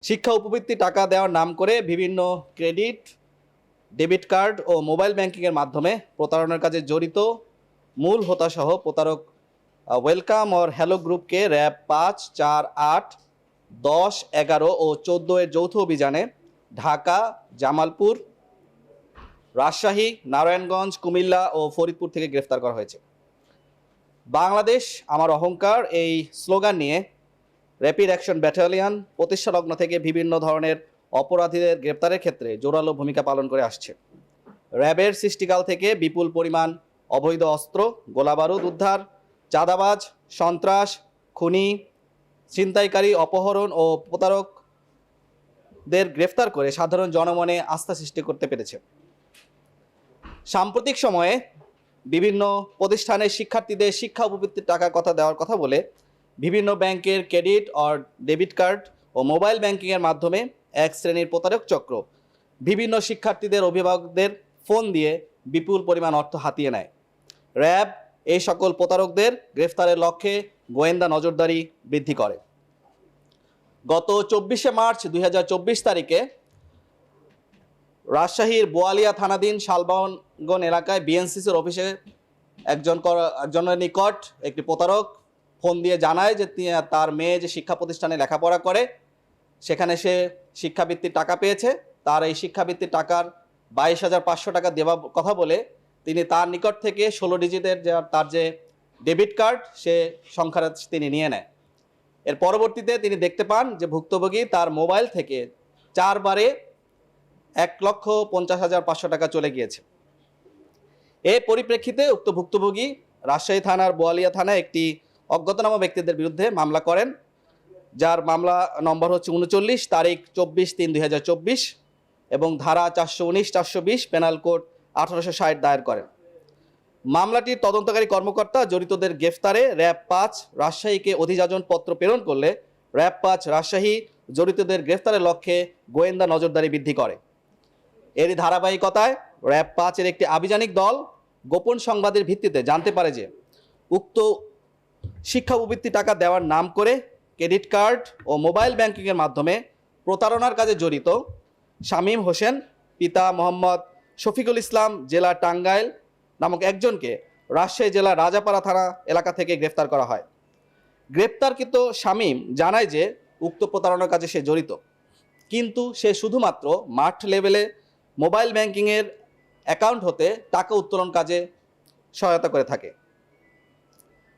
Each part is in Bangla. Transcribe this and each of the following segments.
শিক্ষা উপবৃত্তি টাকা দেওয়ার নাম করে বিভিন্ন ক্রেডিট, ডেবিট কার্ড ও মোবাইল ব্যাংকিংয়ের মাধ্যমে প্রতারণার কাজে জড়িত মূল হোতাসহ প্রতারক ওয়েলকাম অর হ্যালো গ্রুপকে র্যাব ৫, ৪, ৮, ১০, ১১ ও ১৪ এর যৌথ অভিযানে ঢাকা, জামালপুর, রাজশাহী, নারায়ণগঞ্জ, কুমিল্লা ও ফরিদপুর থেকে গ্রেফতার করা হয়েছে। বাংলাদেশ আমার অহংকার এই স্লোগান নিয়ে র্যাপিড অ্যাকশন ব্যাটালিয়ন প্রতিষ্ঠালগ্ন থেকে বিভিন্ন ধরনের অপরাধীদের গ্রেপ্তারের ক্ষেত্রে জোরালো ভূমিকা পালন করে আসছে। র্যাবের সৃষ্টিকাল থেকে বিপুল পরিমাণ অবৈধ অস্ত্র, গোলাবারুদ উদ্ধার, চাঁদাবাজ, সন্ত্রাস, খুনি, ছিনতাইকারী, অপহরণ ও প্রতারকদের গ্রেফতার করে সাধারণ জনমনে আস্থা সৃষ্টি করতে পেরেছে। সাম্প্রতিক সময়ে বিভিন্ন প্রতিষ্ঠানের শিক্ষার্থীদের শিক্ষা উপবৃত্তির টাকার কথা দেওয়ার কথা বলে বিভিন্ন ব্যাংকের ক্রেডিট অর ডেবিট কার্ড ও মোবাইল ব্যাংকিংয়ের মাধ্যমে এক শ্রেণীর প্রতারক চক্র বিভিন্ন শিক্ষার্থীদের অভিভাবকদের ফোন দিয়ে বিপুল পরিমাণ অর্থ হাতিয়ে নেয়। র্যাব এই সকল প্রতারকদের গ্রেফতারের লক্ষ্যে গোয়েন্দা নজরদারি বৃদ্ধি করে। গত ২৪শে মার্চ ২০২৪ তারিখে রাজশাহীর বোয়ালিয়া থানাধীন শালবন এলাকায় বিএনসিসির অফিসে একজনের নিকট একটি প্রতারক ফোন দিয়ে জানায় যে তার মেয়ে যে শিক্ষা প্রতিষ্ঠানে লেখাপড়া করে সেখানে সে শিক্ষাবৃত্তির টাকা পেয়েছে। তার এই শিক্ষাবৃত্তির টাকার ২২,৫০০ টাকা দেওয়ার কথা বলে তিনি তার নিকট থেকে ১৬ ডিজিটের তার যে ডেবিট কার্ড সে সংখ্যাটা তিনি নিয়ে নেয়। এর পরবর্তীতে তিনি দেখতে পান যে ভুক্তভোগী তার মোবাইল থেকে ৪ বারে ১,৫০,৫০০ টাকা চলে গিয়েছে। এই পরিপ্রেক্ষিতে উক্ত ভুক্তভোগী রাজশাহী থানার বোয়ালিয়া থানায় একটি অজ্ঞাতনামা ব্যক্তিদের বিরুদ্ধে মামলা করেন, যার মামলা নম্বর হচ্ছে ৩৯ তারিখ ২৪/৩/২০২৪ এবং ধারা ৪১৯, ৪২০ পেনাল কোড ১৮৬০ দায়ের করেন। মামলাটির তদন্তকারী কর্মকর্তা জড়িতদের গ্রেফতারে র্যাব ৫ রাজশাহীকে অভিযোজন পত্র প্রেরণ করলে র্যাব ৫ রাজশাহী জড়িতদের গ্রেফতারের লক্ষ্যে গোয়েন্দা নজরদারি বৃদ্ধি করে। এরই ধারাবাহিকতায় র্যাব ৫-এর একটি আভিযানিক দল গোপন সংবাদের ভিত্তিতে জানতে পারে যে উক্ত শিক্ষা উপবৃত্তি টাকা দেওয়ার নাম করে ক্রেডিট কার্ড ও মোবাইল ব্যাংকিংয়ের মাধ্যমে প্রতারণার কাজে জড়িত শামীম হোসেন পিতা মোহাম্মদ শফিকুল ইসলাম জেলা টাঙ্গাইল নামক একজনকে রাজশাহী জেলার রাজাপাড়া থানা এলাকা থেকে গ্রেফতার করা হয়। গ্রেপ্তারকৃত শামীম জানায় যে উক্ত প্রতারণার কাজে সে জড়িত, কিন্তু সে শুধুমাত্র মাঠ লেভেলে মোবাইল ব্যাংকিংয়ের অ্যাকাউন্ট হতে টাকা উত্তোলন কাজে সহায়তা করে থাকে।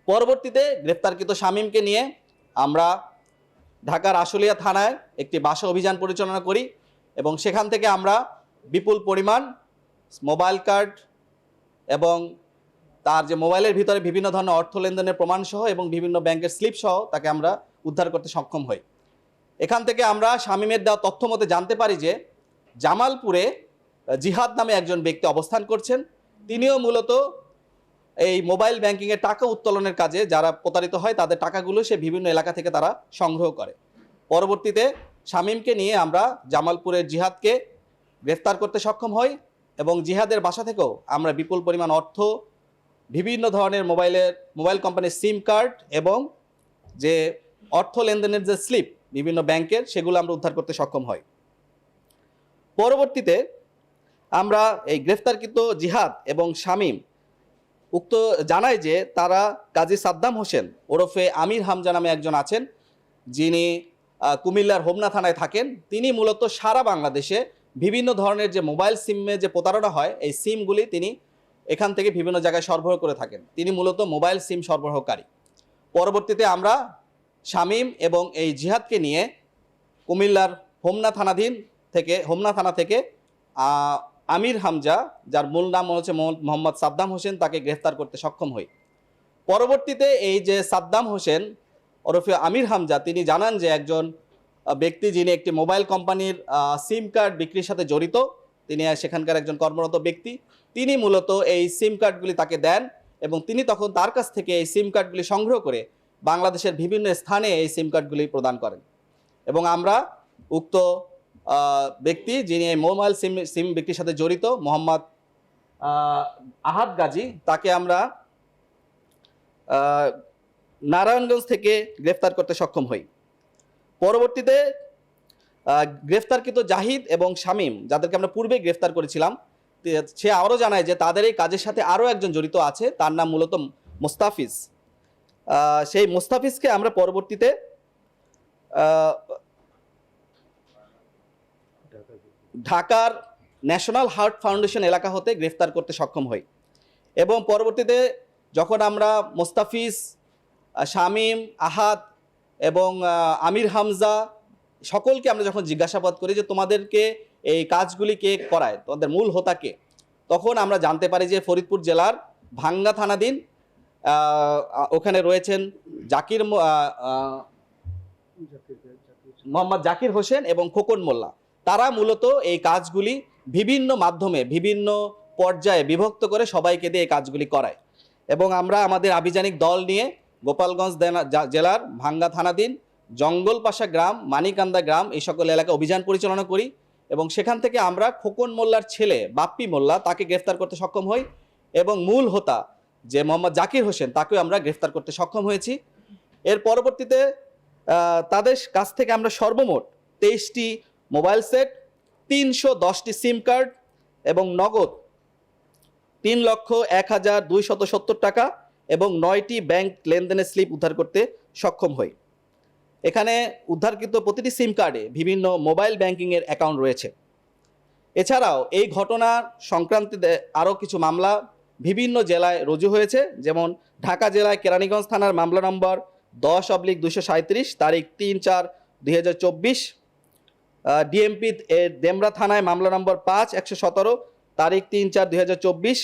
পরবর্তীতে গ্রেপ্তারকৃত শামীমকে নিয়ে আমরা ঢাকার আশুলিয়া থানায় একটি বাসা অভিযান পরিচালনা করি এবং সেখান থেকে আমরা বিপুল পরিমাণ মোবাইল কার্ড এবং তার যে মোবাইলের ভিতরে বিভিন্ন ধরনের অর্থ লেনদেনের প্রমাণসহ এবং বিভিন্ন ব্যাংকের স্লিপ সহ তাকে আমরা উদ্ধার করতে সক্ষম হই। এখান থেকে আমরা শামীমের দেওয়া তথ্য মতে জানতে পারি যে জামালপুরে জিহাদ নামে একজন ব্যক্তি অবস্থান করছেন। তিনিও মূলত এই মোবাইল ব্যাংকিংয়ের টাকা উত্তোলনের কাজে যারা প্রতারিত হয় তাদের টাকাগুলো সে বিভিন্ন এলাকা থেকে তারা সংগ্রহ করে। পরবর্তীতে শামীমকে নিয়ে আমরা জামালপুরের জিহাদকে গ্রেফতার করতে সক্ষম হই এবং জিহাদের বাসা থেকেও আমরা বিপুল পরিমাণ অর্থ, বিভিন্ন ধরনের মোবাইল কোম্পানির সিম কার্ড এবং যে অর্থ লেনদেনের যে স্লিপ বিভিন্ন ব্যাংকের সেগুলো আমরা উদ্ধার করতে সক্ষম হই। পরবর্তীতে আমরা এই গ্রেফতারকৃত জিহাদ এবং শামীম উক্ত জানায় যে তারা কাজী সাদ্দাম হোসেন ওরফে আমির হামজা নামে একজন আছেন, যিনি কুমিল্লার হোমনা থানায় থাকেন। তিনি মূলত সারা বাংলাদেশে বিভিন্ন ধরনের যে মোবাইল সিমে যে প্রতারণা হয় এই সিমগুলি তিনি এখান থেকে বিভিন্ন জায়গায় সরবরাহ করে থাকেন। তিনি মূলত মোবাইল সিম সরবরাহকারী। পরবর্তীতে আমরা শামীম এবং এই জিহাদকে নিয়ে কুমিল্লার হোমনা থানা থেকে আমির হামজা, যার মূল নাম হচ্ছে মোহাম্মদ সাদ্দাম হোসেন, তাকে গ্রেফতার করতে সক্ষম হই। পরবর্তীতে এই যে সাদ্দাম হোসেন ওরফে আমির হামজা তিনি জানান যে একজন ব্যক্তি যিনি একটি মোবাইল কোম্পানির সিম কার্ড বিক্রির সাথে জড়িত, তিনি সেখানকার একজন কর্মরত ব্যক্তি, তিনি মূলত এই সিম কার্ডগুলি তাকে দেন এবং তিনি তখন তার কাছ থেকে এই সিম কার্ডগুলি সংগ্রহ করে বাংলাদেশের বিভিন্ন স্থানে এই সিম কার্ডগুলি প্রদান করেন এবং আমরা উক্ত ব্যক্তি যিনি এই মোবাইল সিম বিক্রির সাথে জড়িত মোহাম্মদ আহাদ গাজী, তাকে আমরা নারায়ণগঞ্জ থেকে গ্রেফতার করতে সক্ষম হই। পরবর্তীতে গ্রেফতারকৃত জাহিদ এবং শামীম, যাদেরকে আমরা পূর্বে গ্রেফতার করেছিলাম, সে আরও জানায় যে তাদের এই কাজের সাথে আরও একজন জড়িত আছে, তার নাম মূলত মোস্তাফিজ। সেই মোস্তাফিজকে আমরা পরবর্তীতে ঢাকার ন্যাশনাল হার্ট ফাউন্ডেশন এলাকা হতে গ্রেফতার করতে সক্ষম হই। এবং পরবর্তীতে যখন আমরা মোস্তাফিজ, শামীম, আহাদ এবং আমির হামজা সকলকে আমরা যখন জিজ্ঞাসাবাদ করি যে তোমাদেরকে এই কাজগুলি কে করায়, তোমাদের মূল হোতা কে, তখন আমরা জানতে পারি যে ফরিদপুর জেলার ভাঙ্গা থানাধীন ওখানে রয়েছেন মোহাম্মদ জাকির হোসেন এবং খোকন মোল্লা। তারা মূলত এই কাজগুলি বিভিন্ন মাধ্যমে বিভিন্ন পর্যায়ে বিভক্ত করে সবাইকে দিয়ে এই কাজগুলি করায়। এবং আমরা আমাদের আভিযানিক দল নিয়ে গোপালগঞ্জ জেলার ভাঙ্গা থানাধীন জঙ্গলপাশা গ্রাম, মানিকান্দা গ্রাম, এই সকল এলাকায় অভিযান পরিচালনা করি এবং সেখান থেকে আমরা খোকন মোল্লার ছেলে বাপ্পি মোল্লা তাকে গ্রেফতার করতে সক্ষম হই এবং মূল হোতা যে মোহাম্মদ জাকির হোসেন তাকেও আমরা গ্রেফতার করতে সক্ষম হয়েছি। এর পরবর্তীতে তাদের কাছ থেকে আমরা সর্বমোট 23টি মোবাইল সেট, 310টি সিম কার্ড এবং নগদ 3,01,270 টাকা এবং 9টি ব্যাংক লেনদেনের স্লিপ উদ্ধার করতে সক্ষম হই। এখানে উদ্ধারকৃত প্রতিটি সিম কার্ডে বিভিন্ন মোবাইল ব্যাংকিংয়ের অ্যাকাউন্ট রয়েছে। এছাড়াও এই ঘটনার সংক্রান্তিতে আরও কিছু মামলা বিভিন্ন জেলায় রুজু হয়েছে, যেমন ঢাকা জেলায় কেরানীগঞ্জ থানার মামলা নম্বর 10/237 তারিখ 3/4/2024, ডিএমপি ডেমরা থানায় মামলা নম্বর 5/117 তারিখ 3/4/2024,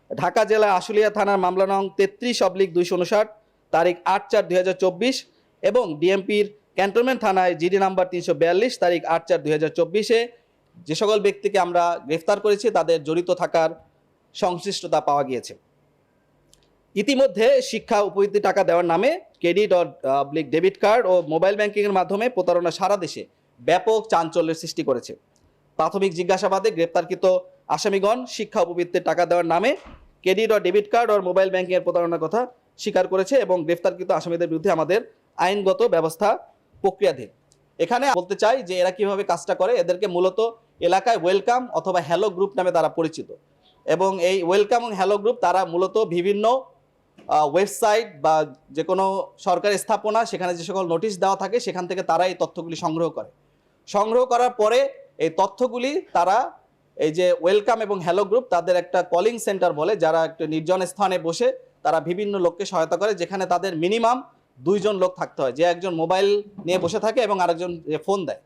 ঢাকা জেলা আশুলিয়া থানার মামলা নং 33/259 তারিখ 8/4/2024 এবং ডিএমপির ক্যান্টনমেন্ট থানায় জিডি নাম্বার 342 তারিখ 8/4/2024-এ যে সকল ব্যক্তিকে আমরা গ্রেফতার করেছি তাদের জড়িত থাকার সংশ্লিষ্টতা পাওয়া গিয়েছে। ইতিমধ্যে শিক্ষা উপবৃত্তি টাকা দেওয়ার নামে ক্রেডিট ডেবিট কার্ড ও মোবাইল ব্যাংকিংয়ের মাধ্যমে প্রতারণা সারা দেশে ব্যাপক চাঞ্চল্যের সৃষ্টি করেছে। প্রাথমিক জিজ্ঞাসাবাদে গ্রেপ্তারকৃত আসামিগণ শিক্ষা উপবৃত্তির টাকা দেওয়ার নামে ক্রেডিট ও ডেবিট কার্ড ও মোবাইল ব্যাংকিংয়ের প্রতারণার কথা স্বীকার করেছে এবং গ্রেফতারকৃত আসামিদের বিরুদ্ধে আমাদের আইনগত ব্যবস্থা প্রক্রিয়াধীন। এখানে বলতে চাই যে এরা কিভাবে কাজটা করে। এদেরকে মূলত এলাকায় ওয়েলকাম অথবা হ্যালো গ্রুপ নামে তারা পরিচিত এবং এই ওয়েলকাম এবং হ্যালো গ্রুপ তারা মূলত বিভিন্ন ওয়েবসাইট বা যে কোনো সরকারি স্থাপনা সেখানে যে সকল নোটিশ দেওয়া থাকে সেখান থেকে তারা এই তথ্যগুলি সংগ্রহ করার পরে এই তথ্যগুলি তারা এই যে ওয়েলকাম এবং হ্যালো গ্রুপ তাদের একটা কলিং সেন্টার বলে, যারা একটা নির্জন স্থানে বসে তারা বিভিন্ন লোককে সহায়তা করে, যেখানে তাদের মিনিমাম 2 জন লোক থাকতে হয়, যে একজন মোবাইল নিয়ে বসে থাকে এবং আরেকজন ফোন দেয়।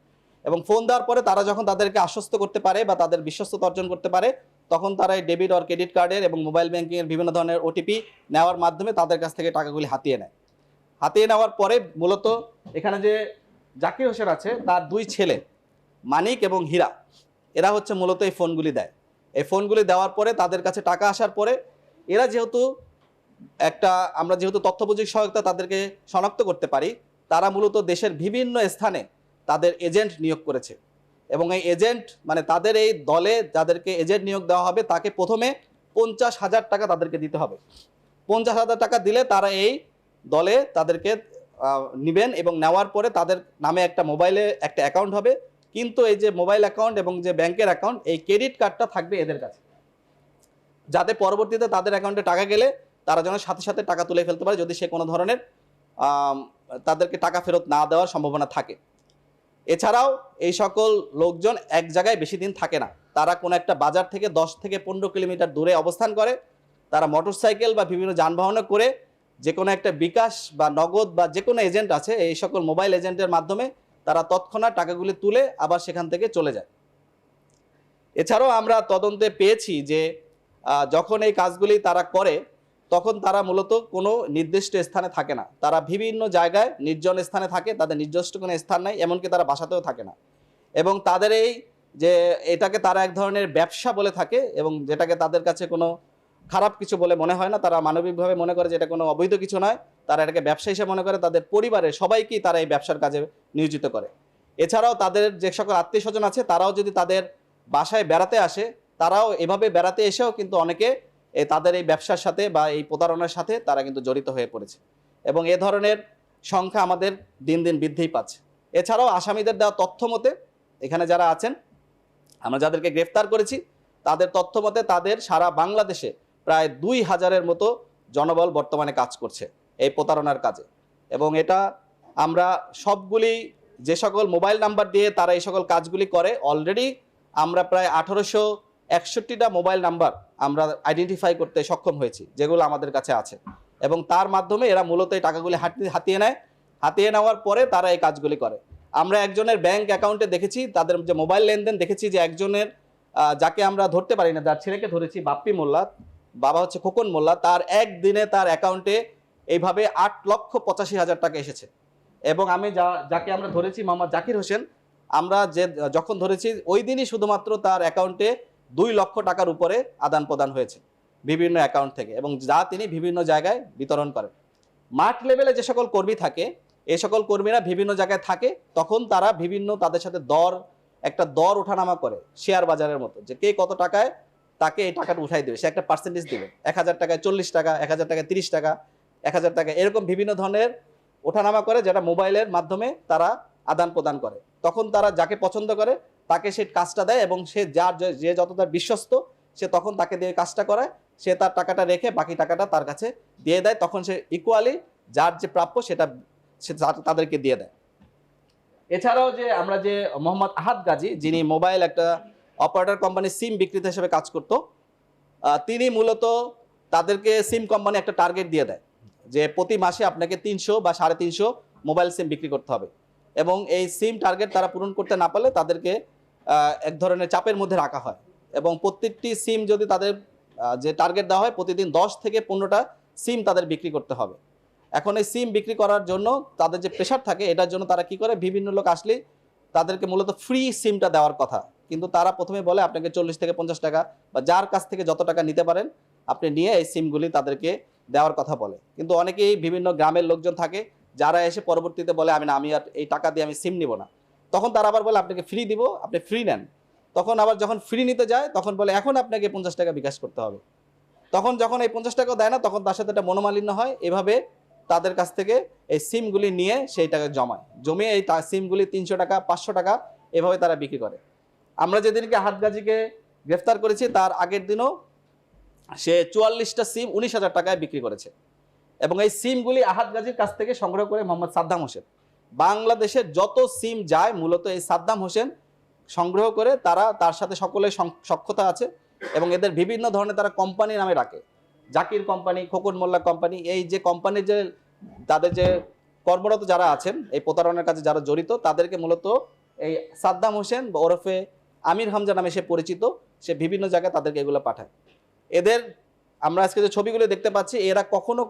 এবং ফোন দেওয়ার পরে তারা যখন তাদেরকে আশ্বস্ত করতে পারে বা তাদের বিশ্বস্ততা অর্জন করতে পারে তখন তারা এই ডেবিট আর ক্রেডিট কার্ডের এবং মোবাইল ব্যাংকিংয়ের বিভিন্ন ধরনের ওটিপি নেওয়ার মাধ্যমে তাদের কাছ থেকে টাকাগুলি হাতিয়ে নেয়। হাতিয়ে নেওয়ার পরে মূলত এখানে যে জাকির হোসেন আছে তার 2 ছেলে মানিক এবং হীরা, এরা হচ্ছে মূলত এই ফোনগুলি দেয়। এই ফোনগুলি দেওয়ার পরে তাদের কাছে টাকা আসার পরে এরা আমরা যেহেতু তথ্যপ্রযুক্তি সহায়তা তাদেরকে শনাক্ত করতে পারি, তারা মূলত দেশের বিভিন্ন স্থানে তাদের এজেন্ট নিয়োগ করেছে এবং এই এজেন্ট মানে তাদের এই দলে যাদেরকে এজেন্ট নিয়োগ দেওয়া হবে তাকে প্রথমে 50,000 টাকা তাদেরকে দিতে হবে। 50,000 টাকা দিলে তারা এই দলে তাদেরকে নেবেন এবং নেওয়ার পরে তাদের নামে একটা মোবাইলে একটা অ্যাকাউন্ট হবে, কিন্তু এই যে মোবাইল অ্যাকাউন্ট এবং যে ব্যাংকের অ্যাকাউন্ট এই ক্রেডিট কার্ডটা থাকবে এদের কাছে, যাতে পরবর্তীতে তাদের অ্যাকাউন্টে টাকা গেলে তারা যেন সাথে সাথে টাকা তুলে ফেলতে পারে যদি সে কোনো ধরনের তাদেরকে টাকা ফেরত না দেওয়ার সম্ভাবনা থাকে। এছাড়াও এই সকল লোকজন এক জায়গায় বেশি দিন থাকে না, তারা কোনো একটা বাজার থেকে 10 থেকে 15 কিলোমিটার দূরে অবস্থান করে। তারা মোটরসাইকেল বা বিভিন্ন যানবাহনে করে যে কোনো একটা বিকাশ বা নগদ বা যে কোনো এজেন্ট আছে এই সকল মোবাইল এজেন্টের মাধ্যমে তারা তৎক্ষণাৎ টাকাগুলি তুলে আবার সেখান থেকে চলে যায়। এছাড়াও আমরা তদন্তে পেয়েছি যে যখন এই কাজগুলি তারা করে তখন তারা মূলত কোনো নির্দিষ্ট স্থানে থাকে না, তারা বিভিন্ন জায়গায় নির্জন স্থানে থাকে, তাদের নির্দিষ্ট কোনো স্থান নাই, এমনকি তারা বাসাতেও থাকে না। এবং তাদের এই যে এটাকে তারা এক ধরনের ব্যবসা বলে থাকে এবং যেটাকে তাদের কাছে কোনো খারাপ কিছু বলে মনে হয় না, তারা মানবিকভাবে মনে করে যে এটা কোনো অবৈধ কিছু নয়, তারা এটাকে ব্যবসা হিসেবে মনে করে, তাদের পরিবারের সবাইকেই তারা এই ব্যবসার কাজে নিয়োজিত করে। এছাড়াও তাদের যে সকল আত্মীয় স্বজন আছে তারাও যদি তাদের বাসায় বেড়াতে আসে তারাও এভাবে বেড়াতে এসেও কিন্তু অনেকে তাদের এই ব্যবসার সাথে বা এই প্রতারণার সাথে তারা কিন্তু জড়িত হয়ে পড়েছে এবং এ ধরনের সংখ্যা আমাদের দিন দিন বৃদ্ধিই পাচ্ছে। এছাড়াও আসামিদের দেওয়া তথ্য মতে এখানে যারা আছেন, আমরা যাদেরকে গ্রেফতার করেছি, তাদের তথ্য মতে তাদের সারা বাংলাদেশে প্রায় 2000-এর মতো জনবল বর্তমানে কাজ করছে এই প্রতারণার কাজে। এবং এটা আমরা সবগুলি যে সকল মোবাইল নাম্বার দিয়ে তারা এই সকল কাজগুলি করে, অলরেডি আমরা প্রায় 1861টা মোবাইল নাম্বার আমরা আইডেন্টিফাই করতে সক্ষম হয়েছি, যেগুলো আমাদের কাছে আছে। এবং তার মাধ্যমে এরা মূলত এই টাকাগুলি হাতিয়ে নেয়। হাতিয়ে নেওয়ার পরে তারা এই কাজগুলি করে। আমরা একজনের ব্যাংক অ্যাকাউন্টে দেখেছি, তাদের যে মোবাইল লেনদেন দেখেছি, যে একজনের যাকে আমরা ধরতে পারি না, যার ছেলেকে ধরেছি বাপ্পি মোল্লা, বাবা হচ্ছে খোকন মোল্লা, তার একদিনে তার অ্যাকাউন্টে এইভাবে 8,85,000 টাকা এসেছে। এবং আমি যাকে আমরা ধরেছি মোহাম্মদ জাকির হোসেন, আমরা যখন ধরেছি ওই দিনই শুধুমাত্র তার অ্যাকাউন্টে 2 লক্ষ টাকার উপরে আদান প্রদান হয়েছে বিভিন্ন অ্যাকাউন্ট থেকে, এবং যা তিনি বিভিন্ন জায়গায় বিতরণ করেন। মাঠ লেভেলে যে সকল কর্মী থাকে, এই সকল কর্মীরা বিভিন্ন জায়গায় থাকে, তখন তারা বিভিন্ন তাদের সাথে একটা দর ওঠানামা করে, শেয়ার বাজারের মতো, যে কে কত টাকায় তাকে এই টাকাটা উঠাই দেবে, সে একটা পার্সেন্টেজ দিবে। 1000 টাকায় 40 টাকা, 1000 টাকায় 30 টাকা, 1000 টাকা, এরকম বিভিন্ন ধরনের ওঠানামা করে, যেটা মোবাইলের মাধ্যমে তারা আদান প্রদান করে। তখন তারা যাকে পছন্দ করে তাকে সেই কাজটা দেয়, এবং সে যে যতটা বিশ্বস্ত, সে তখন তাকে দিয়ে কাজটা করায়, সে তার টাকাটা রেখে বাকি টাকাটা তার কাছে দিয়ে দেয়। তখন সে ইকুয়ালি যার যে প্রাপ্য সেটা সে তাদেরকে দিয়ে দেয়। এছাড়াও যে আমরা যে মোহাম্মদ আহাদ গাজী, যিনি মোবাইল একটা অপারেটর কোম্পানির সিম বিক্রেতা হিসেবে কাজ করত, তিনি মূলত তাদেরকে সিম কোম্পানি একটা টার্গেট দিয়ে দেয় যে প্রতি মাসে আপনাকে 300 বা 350 মোবাইল সিম বিক্রি করতে হবে। এবং এই সিম টার্গেট তারা পূরণ করতে না পারলে তাদেরকে এক ধরনের চাপের মধ্যে রাখা হয়। এবং প্রত্যেকটি সিম যদি তাদের যে টার্গেট দেওয়া হয়, প্রতিদিন 10 থেকে 15টা সিম তাদের বিক্রি করতে হবে। এখন এই সিম বিক্রি করার জন্য তাদের যে প্রেশার থাকে, এটার জন্য তারা কি করে, বিভিন্ন লোক আসলে তাদেরকে মূলত ফ্রি সিমটা দেওয়ার কথা, কিন্তু তারা প্রথমে বলে আপনাকে 40 থেকে 50 টাকা বা যার কাছ থেকে যত টাকা নিতে পারেন আপনি নিয়ে এই সিমগুলি তাদেরকে দেওয়ার কথা বলে। কিন্তু অনেকেই বিভিন্ন গ্রামের লোকজন থাকে যারা এসে পরবর্তীতে বলে আমি আর এই টাকা দিয়ে আমি সিম নিব না। তখন তারা আবার বলে আপনাকে ফ্রি দিব, আপনি ফ্রি নেন। তখন আবার যখন ফ্রি নিতে যায় তখন বলে এখন আপনাকে 50 টাকা বিকাশ করতে হবে। তখন যখন এই 50 টাকাও দেয় না, তখন তার সাথে একটা মনোমালিন্য হয়। এভাবে তাদের কাছ থেকে এই সিমগুলি নিয়ে সেই টাকা জমিয়ে এই সিমগুলি 300 টাকা 500 টাকা এভাবে তারা বিক্রি করে। আমরা যেদিনকে আহাদ গাজীকে গ্রেফতার করেছি, তার আগের দিনও সে 44টা সিম 19,000 টাকায় বিক্রি করেছে। এবং এই সিমগুলি আহাদ গাজীর কাছ থেকে সংগ্রহ করে মোহাম্মদ সাদ্দাম হোসেন, বাংলাদেশের যত সিম যায় মূলত এই সাদ্দাম হোসেন সংগ্রহ করে, তার সাথে সকলের সক্ষতা আছে। এবং এদের বিভিন্ন ধরনের তারা কোম্পানি নামে রাখে, জাকির কোম্পানি, খোকন মোল্লা কোম্পানি। এই যে কোম্পানির যে তাদের যে কর্মরত যারা আছেন এই প্রতারণার কাজে যারা জড়িত, তাদেরকে মূলত এই সাদ্দাম হোসেন বা ওরফে আমির হামজা নামে সে পরিচিত, সে বিভিন্ন জায়গায় তাদেরকে এগুলো পাঠায়। এদের আমরা আজকে যে ছবিগুলো দেখতে পাচ্ছি, এরা কখনো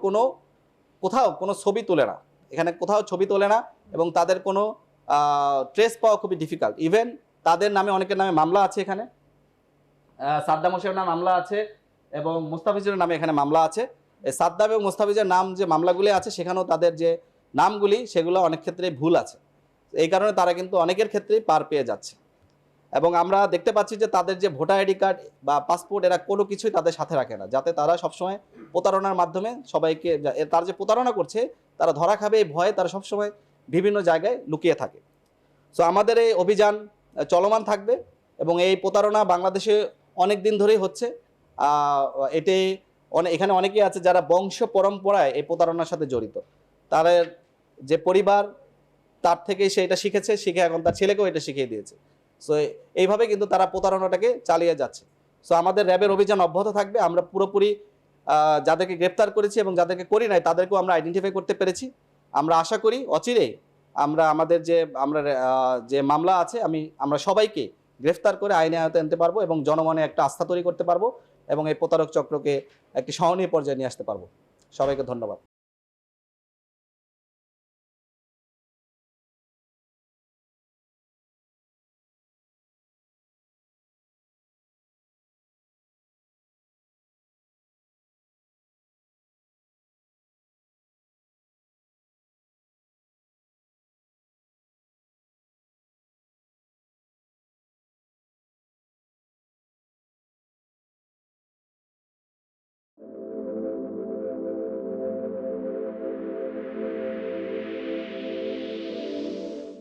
কোথাও কোনো ছবি তোলে না, এখানে কোথাও ছবি তোলে না, এবং তাদের কোনো ট্রেস পাওয়া খুবই ডিফিকাল্ট। ইভেন তাদের নামে অনেকের নামে মামলা আছে, এখানে সাদ্দাম হোসেনের নামে মামলা আছে এবং মুস্তাফিজের নামে এখানে মামলা আছে। এই সাদ্দাম এবং মুস্তাফিজের নাম যে মামলাগুলি আছে, সেখানেও তাদের যে নামগুলি সেগুলো অনেক ক্ষেত্রে ভুল আছে। এই কারণে তারা কিন্তু অনেকের ক্ষেত্রেই পার পেয়ে যাচ্ছে। এবং আমরা দেখতে পাচ্ছি যে তাদের যে ভোটার আইডি কার্ড বা পাসপোর্ট, এরা কোনো কিছুই তাদের সাথে রাখে না, যাতে তারা সবসময় প্রতারণার মাধ্যমে সবাইকে, তারা যে প্রতারণা করছে তারা ধরা খাবে এই ভয়ে তারা সবসময় বিভিন্ন জায়গায় লুকিয়ে থাকে। সো আমাদের এই অভিযান চলমান থাকবে, এবং এই প্রতারণা বাংলাদেশে অনেক দিন ধরেই হচ্ছে। এখানে অনেকেই আছে যারা বংশ পরম্পরায় এই প্রতারণার সাথে জড়িত। তাদের যে পরিবার তার থেকেই সে এটা শিখে এখন তার ছেলেকেও এটা শিখিয়ে দিয়েছে। সো এইভাবে কিন্তু তারা প্রতারণাটাকে চালিয়ে যাচ্ছে। সো আমাদের র্যাবের অভিযান অব্যাহত থাকবে। আমরা পুরোপুরি যাদেরকে গ্রেপ্তার করেছি এবং যাদেরকে করি নাই তাদেরকেও আমরা আইডেন্টিফাই করতে পেরেছি। আমরা আশা করি অচিরেই আমাদের যে মামলা আছে আমরা সবাইকে গ্রেফতার করে আইনে আওতায় আনতে পারবো, এবং জনমনে একটা আস্থা তৈরি করতে পারবো, এবং এই প্রতারক চক্রকে একটি সহনীয় পর্যায়ে নিয়ে আসতে পারবো। সবাইকে ধন্যবাদ।